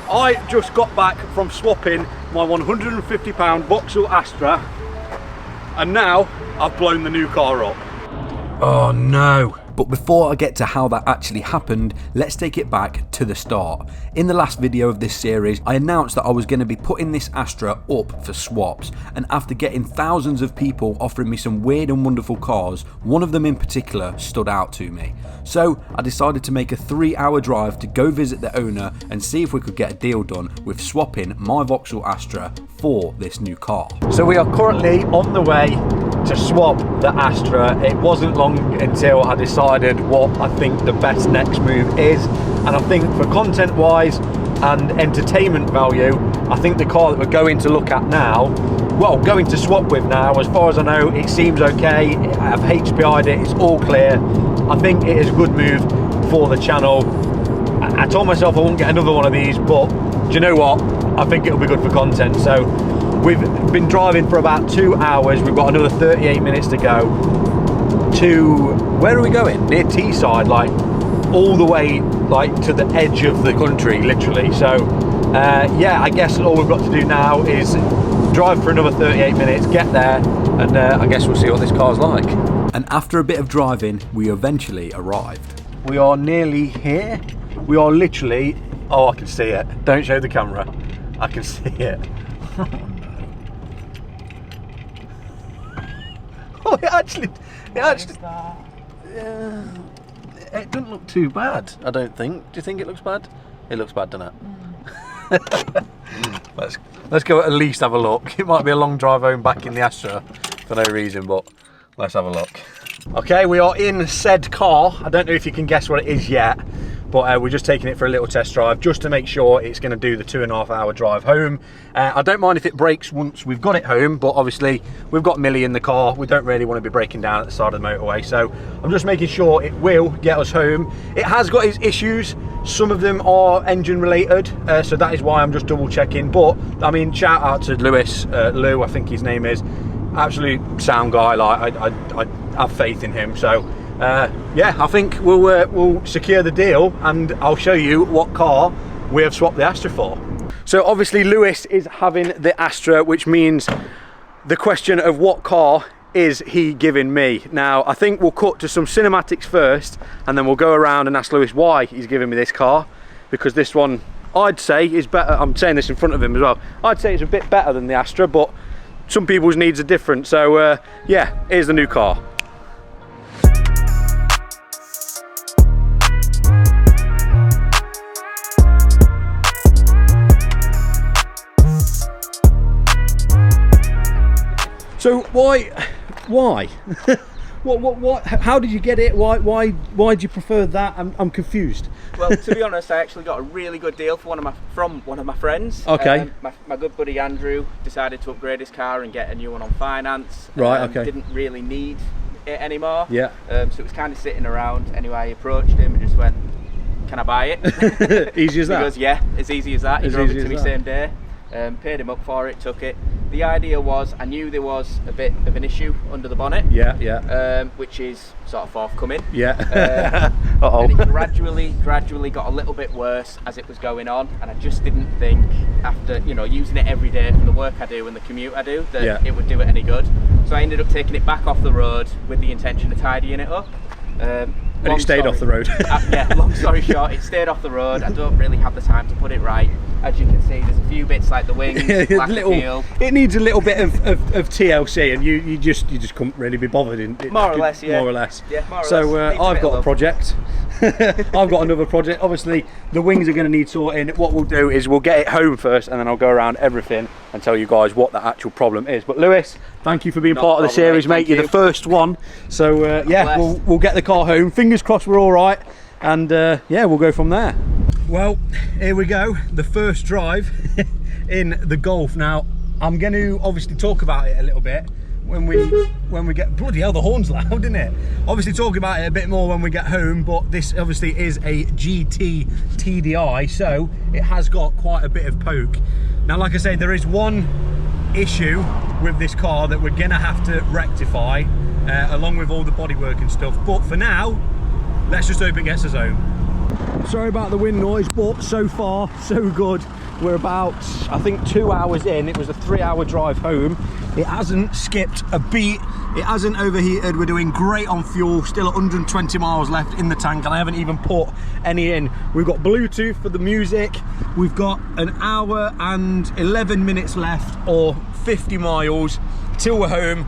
I just got back from swapping my £150 Vauxhall Astra, and now I've blown the new car up. Oh no. But before I get to how that actually happened, let's take it back to the start. In the last video of this series, I announced that I was going to be putting this Astra up for swaps, and after getting thousands of people offering me some weird and wonderful cars, one of them in particular stood out to me. So I decided to make a 3-hour drive to go visit the owner and see if we could get a deal done with swapping my Vauxhall Astra for this new car. So we are currently on the way to swap the Astra. It wasn't long until I decided what I think the best next move is, and I think for content wise and entertainment value, I think the car that we're going to look at now, well, going to swap with now, as far as I know, it seems okay. I've HPI'd it, it's all clear. I think it is a good move for the channel. I told myself I won't get another one of these, but do you know what? I think it'll be good for content. So we've been driving for about 2 hours. We've got another 38 minutes to go to, where are we going? Near Teesside, like all the way like to the edge of the country, literally. So yeah, I guess all we've got to do now is drive for another 38 minutes, get there, and I guess we'll see what this car's like. And after a bit of driving, we eventually arrived. We are nearly here. We are literally, oh, I can see it. Don't show the camera. I can see it. Oh, it actually, it doesn't look too bad, I don't think. Do you think it looks bad? It looks bad, doesn't it? Let's go at least have a look. It might be a long drive home back in the Astra for no reason, but let's have a look. Okay, we are in said car. I don't know if you can guess what it is yet, but we're just taking it for a little test drive just to make sure it's going to do the 2.5 hour drive home. I don't mind if it breaks once we've got it home, but obviously we've got Millie in the car. We don't really want to be breaking down at the side of the motorway, so I'm just making sure it will get us home. It has got its issues. Some of them are engine related, so that is why I'm just double checking. But I mean, shout out to Lewis, Lou, I think his name is. Absolute sound guy. Like I have faith in him. So yeah, I think we'll secure the deal, and I'll show you what car we have swapped the Astra for. So obviously Lewis is having the Astra, which means the question of what car is he giving me. Now I think we'll cut to some cinematics first, and then we'll go around and ask Lewis why he's giving me this car, because this one I'd say is better. I'm saying this in front of him as well. I'd say it's a bit better than the Astra, but some people's needs are different. So yeah, here's the new car. So why what how did you get it? Why do you prefer that? I'm confused. Well, to be honest, I actually got a really good deal from one of my friends. Okay. My good buddy Andrew decided to upgrade his car and get a new one on finance. Right. Okay. Didn't really need it anymore. Yeah. So it was kind of sitting around. Anyway, I approached him and just went, "Can I buy it?" Easy as that. He goes, "Yeah, as easy as that." He drove it to me same day. Paid him up for it, took it. The idea was, I knew there was a bit of an issue under the bonnet. Yeah. Which is sort of forthcoming. Yeah. Uh-oh. And it gradually got a little bit worse as it was going on, and I just didn't think, after using it every day for the work I do and the commute I do, that it would do it any good. So I ended up taking it back off the road with the intention of tidying it up. And it stayed off the road. Yeah, long story short, it stayed off the road. I don't really have the time to put it right. As you can see, there's a few bits like the wings, black appeal. It needs a little bit of TLC, and you just couldn't really be bothered in it. More or less, yeah. More or less. Yeah, more or so less. I've got a project. I've got another project. Obviously, the wings are going to need sorting. What we'll do is we'll get it home first, and then I'll go around everything and tell you guys what the actual problem is. But Lewis, thank you for being part of the series, mate. You're the first one. So yeah, we'll get the car home. Fingers crossed we're all right, and yeah, we'll go from there. Well, here we go, the first drive in the Golf. Now, I'm going to obviously talk about it a little bit when we get, bloody hell, the horn's loud, isn't it? Obviously talk about it a bit more when we get home, but this obviously is a GT TDI, so it has got quite a bit of poke. Now, like I say, there is one issue with this car that we're going to have to rectify, along with all the bodywork and stuff, but for now, let's just hope it gets us home. Sorry about the wind noise, but so far so good. We're about, I think, 2 hours in. It was a 3-hour drive home. It hasn't skipped a beat. It hasn't overheated. We're doing great on fuel. Still 120 miles left in the tank, and I haven't even put any in. We've got Bluetooth for the music. We've got an hour and 11 minutes left, or 50 miles till we're home.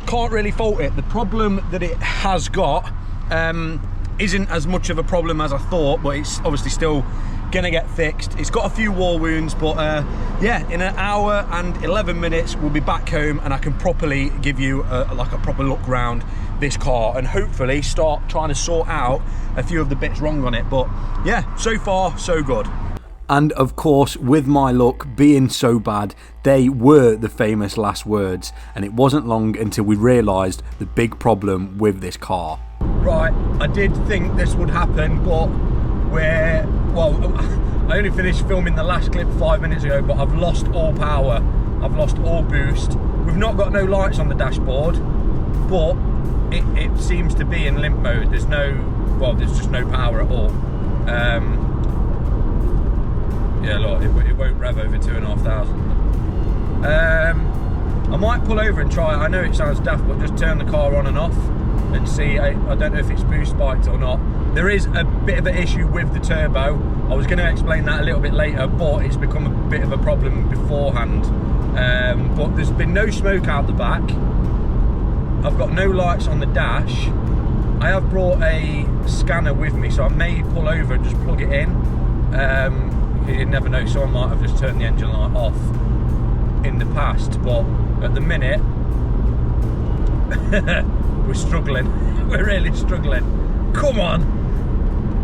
Can't really fault it. The problem that it has got isn't as much of a problem as I thought, but it's obviously still gonna get fixed. It's got a few wall wounds, but yeah, in an hour and 11 minutes we'll be back home, and I can properly give you like a proper look round this car and hopefully start trying to sort out a few of the bits wrong on it. But yeah, so far so good. And of course, with my luck being so bad, they were the famous last words, and it wasn't long until we realised the big problem with this car. Right, I did think this would happen, but well, I only finished filming the last clip 5 minutes ago, but I've lost all power. I've lost all boost. We've not got no lights on the dashboard, but it seems to be in limp mode. There's just no power at all. Yeah, look, it won't rev over 2,500. I might pull over and try it. I know it sounds daft, but just turn the car on and off and see. I don't know if it's boost spiked or not. There is a bit of an issue with the turbo. I was going to explain that a little bit later, but it's become a bit of a problem beforehand. But there's been no smoke out the back. I've got no lights on the dash. I have brought a scanner with me, so I may pull over and just plug it in. You never know, someone might have just turned the engine light off in the past, but at the minute we're struggling. We're really struggling. Come on.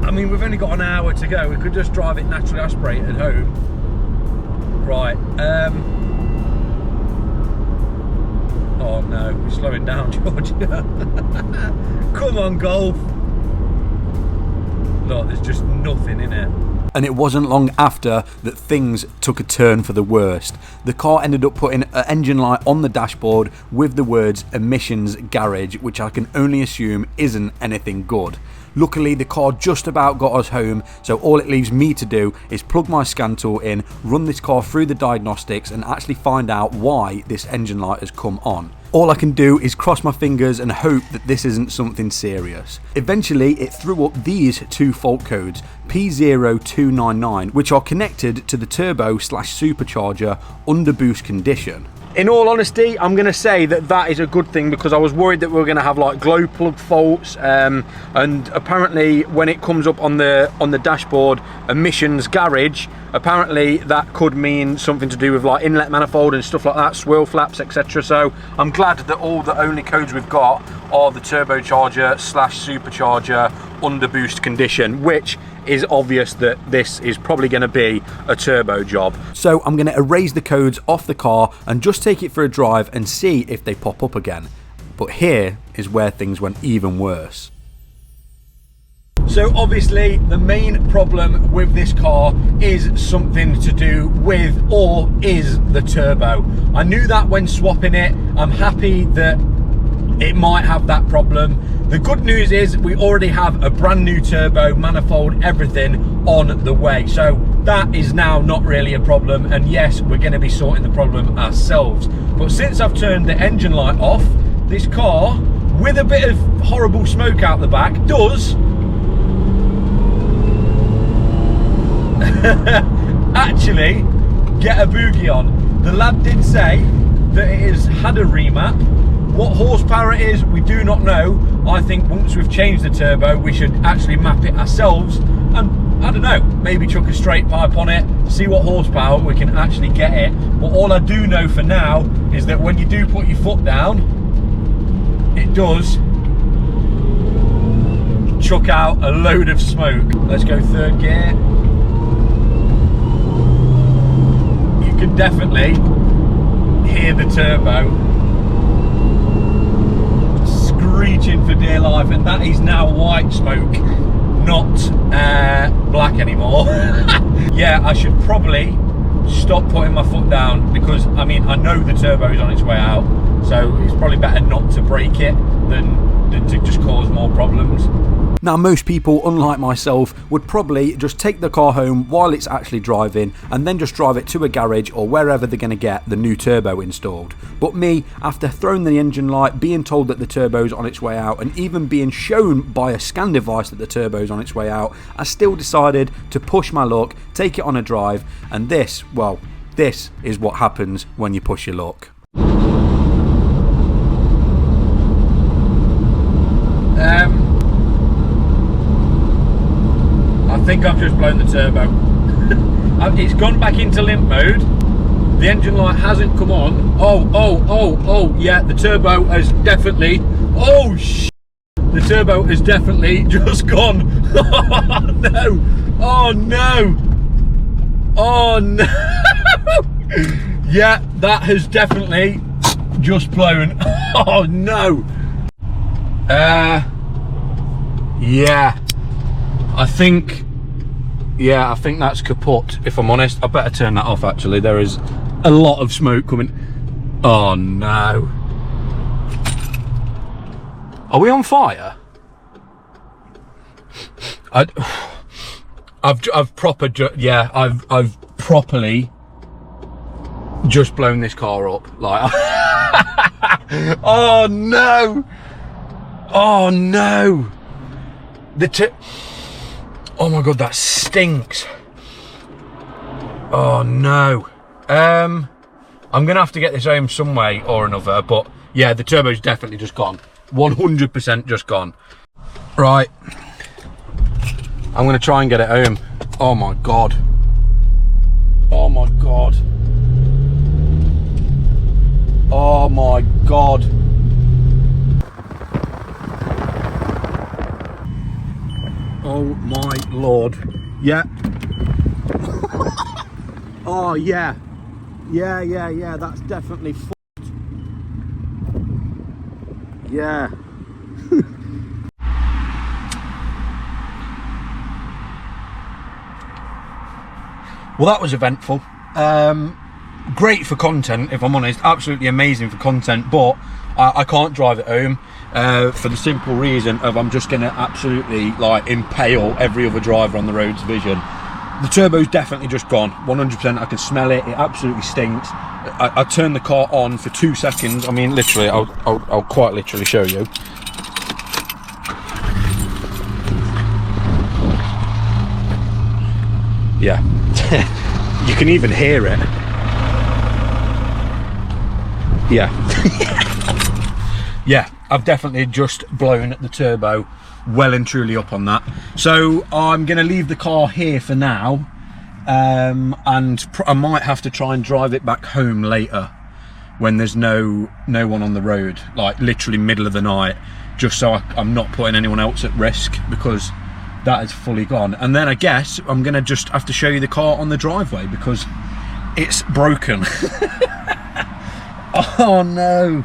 I mean, we've only got an hour to go. We could just drive it naturally aspirated home. Right. Oh no, we're slowing down, Georgia. Come on, Golf. Look, there's just nothing in it. And it wasn't long after that things took a turn for the worst. The car ended up putting an engine light on the dashboard with the words emissions garage, which I can only assume isn't anything good. Luckily, the car just about got us home, so all it leaves me to do is plug my scan tool in, run this car through the diagnostics and actually find out why this engine light has come on. All I can do is cross my fingers and hope that this isn't something serious. Eventually, it threw up these two fault codes, P0299, which are connected to the turbo/supercharger under boost condition. In all honesty, I'm going to say that is a good thing, because I was worried that we were going to have like glow plug faults, and apparently when it comes up on the dashboard emissions garage, apparently that could mean something to do with like inlet manifold and stuff like that, swirl flaps, etc. So I'm glad that the only codes we've got are the turbocharger/supercharger under boost condition, which is obvious that this is probably going to be a turbo job. So I'm going to erase the codes off the car and just take it for a drive and see if they pop up again. But here is where things went even worse. So obviously the main problem with this car is something to do with, or is, the turbo. I knew that when swapping it. I'm happy that it might have that problem. The good news is we already have a brand new turbo, manifold, everything on the way. So that is now not really a problem. And yes, we're going to be sorting the problem ourselves. But since I've turned the engine light off, this car, with a bit of horrible smoke out the back, does actually get a boogie on. The lad did say that it has had a remap. What horsepower it is, we do not know. I think once we've changed the turbo, we should actually map it ourselves, and I don't know, maybe chuck a straight pipe on it, see what horsepower we can actually get it. But all I do know for now is that when you do put your foot down, it does chuck out a load of smoke. Let's go third gear. You can definitely hear the turbo screeching for dear life, and that is now white smoke, not black anymore. Yeah, I should probably stop putting my foot down, because I mean, I know the turbo is on its way out, so it's probably better not to break it than to just cause more problems. Now, most people, unlike myself, would probably just take the car home while it's actually driving and then just drive it to a garage or wherever they're going to get the new turbo installed. But me, after throwing the engine light, being told that the turbo's on its way out, and even being shown by a scan device that the turbo's on its way out, I still decided to push my luck, take it on a drive, and this, well, this is what happens when you push your luck. I think I've just blown the turbo. It's gone back into limp mode. The engine light hasn't come on. Oh, yeah, the turbo has definitely, the turbo has definitely just gone. Oh no. Yeah, that has definitely just blown. Oh no. Yeah, I think that's kaput, if I'm honest. I better turn that off, actually. There is a lot of smoke coming. Oh no. Are we on fire? I've properly just blown this car up. Like, oh no. Oh no. Oh my god, that stinks. Oh no. I'm gonna have to get this home some way or another, but yeah, the turbo's definitely just gone. 100% just gone. Right. I'm gonna try and get it home. Oh my god. Oh my god. Oh my god. Oh my lord. Yeah. Oh yeah. Yeah, that's definitely fucked. Yeah. Well, that was eventful. Great for content, if I'm honest. Absolutely amazing for content, but I can't drive it home. For the simple reason of I'm just going to absolutely like impale every other driver on the road's vision. The turbo's definitely just gone, 100%. I can smell it. It absolutely stinks. I turned the car on for 2 seconds. I mean, literally, I'll quite literally show you. Yeah, you can even hear it. Yeah. Yeah, I've definitely just blown the turbo well and truly up on that. So I'm going to leave the car here for now, and I might have to try and drive it back home later when there's no one on the road, like literally middle of the night, just so I'm not putting anyone else at risk, because that is fully gone. And then I guess I'm going to just have to show you the car on the driveway because it's broken. Oh no.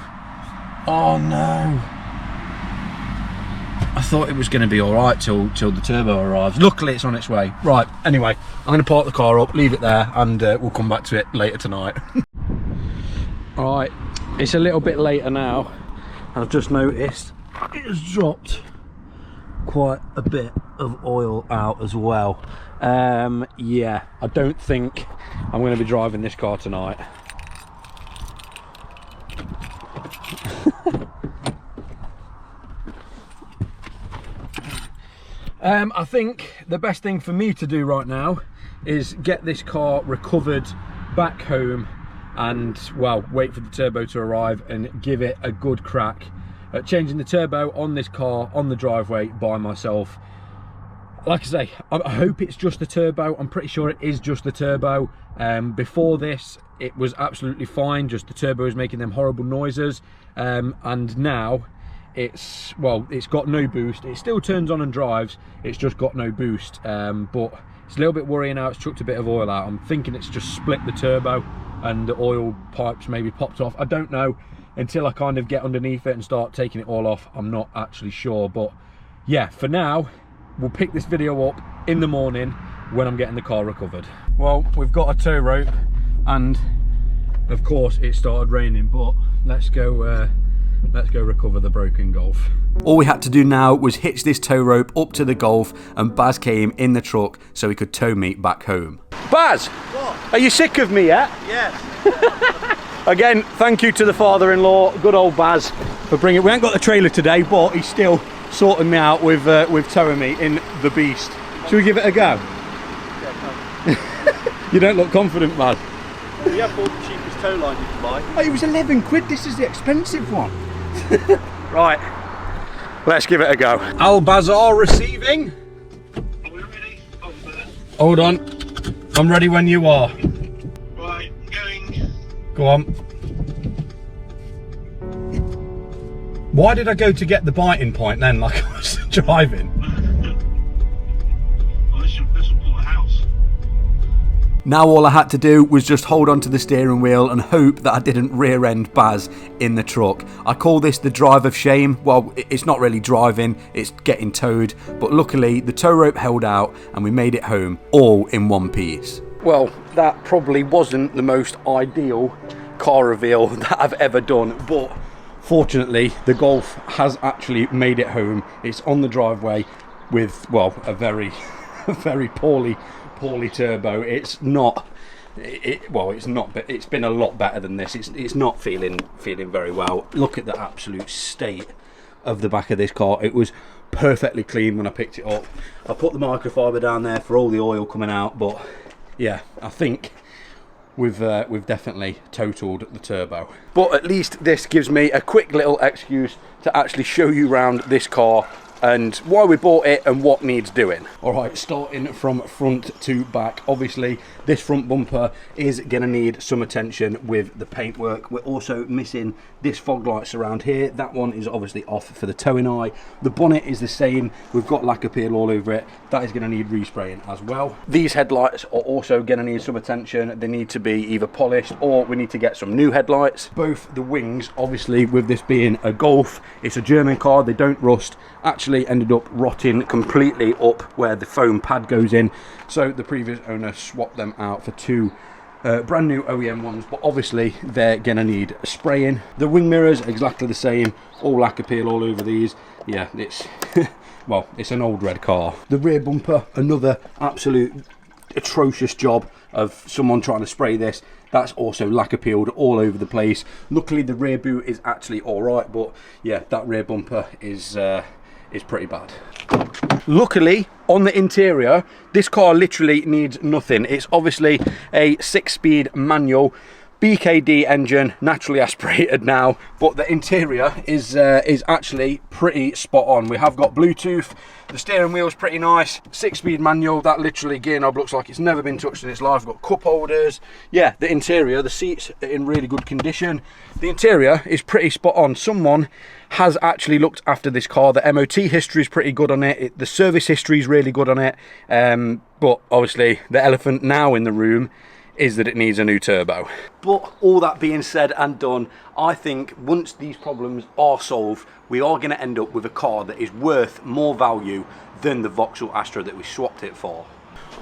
Oh no. I thought it was going to be alright till the turbo arrives. Luckily it's on its way. Right, anyway, I'm going to park the car up, leave it there, and we'll come back to it later tonight. Alright, it's a little bit later now. I've just noticed it has dropped quite a bit of oil out as well. Yeah, I don't think I'm going to be driving this car tonight. I think the best thing for me to do right now is get this car recovered back home and, well, wait for the turbo to arrive and give it a good crack at changing the turbo on this car on the driveway by myself. Like I say, I hope it's just the turbo. I'm pretty sure it is just the turbo. Before this, it was absolutely fine, just the turbo is making them horrible noises, and now it's got no boost. It still turns on and drives, it's just got no boost, but it's a little bit worrying now. It's chucked a bit of oil out. I'm thinking it's just split the turbo and the oil pipes maybe popped off. I don't know until I kind of get underneath it and start taking it all off. I'm not actually sure, but yeah, for now we'll pick this video up in the morning when I'm getting the car recovered. Well, we've got a tow rope and of course it started raining, but let's go let's go recover the broken Golf. All we had to do now was hitch this tow rope up to the Golf, and Baz came in the truck so he could tow me back home. Baz, what? Are you sick of me yet? Yes. Again, thank you to the father-in-law, good old Baz, for bringing. We ain't got the trailer today, but he's still sorting me out with towing me in the beast. Should we give it a go? Yeah, you don't look confident, Baz. We have bought the cheapest tow line you can buy. Oh, it was 11 quid, this is the expensive one. Right, let's give it a go. Al-Bazar receiving. Are we ready? Hold on, I'm ready when you are. Right, going. Go on. Why did I go to get the biting point then, like I was driving? Well, this will pull a house. Now all I had to do was just hold onto the steering wheel and hope that I didn't rear end Baz in the truck. I call this the drive of shame. Well, it's not really driving, it's getting towed, but luckily the tow rope held out and we made it home all in one piece. Well, that probably wasn't the most ideal car reveal that I've ever done, but fortunately the Golf has actually made it home. It's on the driveway with, well, a very very poorly turbo. It's not, but it's been a lot better than this. It's not feeling very well. Look at the absolute state of the back of this car. It was perfectly clean when I picked it up. I put the microfiber down there for all the oil coming out, but yeah, I think we've definitely totaled the turbo. But at least this gives me a quick little excuse to actually show you around this car and why we bought it and what needs doing. Alright, starting from front to back. Obviously, this front bumper is gonna need some attention with the paintwork. We're also missing this fog lights around here. That one is obviously off for the towing eye. The bonnet is the same. We've got lacquer peel all over it. That is gonna need respraying as well. These headlights are also gonna need some attention. They need to be either polished or we need to get some new headlights. Both the wings, obviously with this being a Golf, it's a German car, they don't rust, actually ended up rotting completely up where the foam pad goes in, so the previous owner swapped them out for two brand new OEM ones, but obviously they're gonna need spraying. The wing mirrors exactly the same, all lacquer peel all over these. Yeah, it's well, it's an old red car. The rear bumper, another absolute atrocious job of someone trying to spray this. That's also lacquer peeled all over the place. Luckily the rear boot is actually all right, but yeah, that rear bumper is pretty bad. Luckily, on the interior, this car literally needs nothing. It's obviously a 6-speed manual BKD engine, naturally aspirated now, but the interior is actually pretty spot on. We have got Bluetooth, the steering wheel is pretty nice, 6-speed manual, that literally gear knob looks like it's never been touched in its life. We've got cup holders. Yeah, the interior, the seats are in really good condition. The interior is pretty spot on. Someone has actually looked after this car. The MOT history is pretty good on it. The service history is really good on it. But obviously the elephant now in the room is that it needs a new turbo. But all that being said and done, I think once these problems are solved, we are going to end up with a car that is worth more value than the Vauxhall Astra that we swapped it for.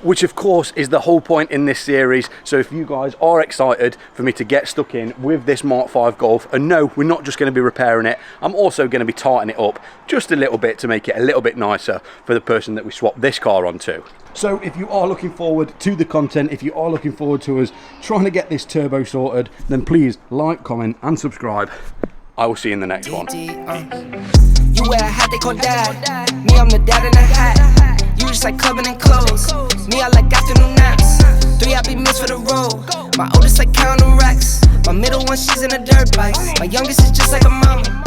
Which of course is the whole point in this series. So if you guys are excited for me to get stuck in with this Mark 5 Golf, and no, we're not just going to be repairing it, I'm also going to be tightening it up just a little bit to make it a little bit nicer for the person that we swap this car onto. So if you are looking forward to the content, if you are looking forward to us trying to get this turbo sorted, then please like, comment and subscribe. I will see you in the next one. You wear a hat, they call dad. Me, I'm the dad in the hat. You just like clubbing and clothes. Me, I like afternoon naps. 3, I be missed for the road. My oldest like counting racks. My middle one, she's in a dirt bike. My youngest is just like a mama.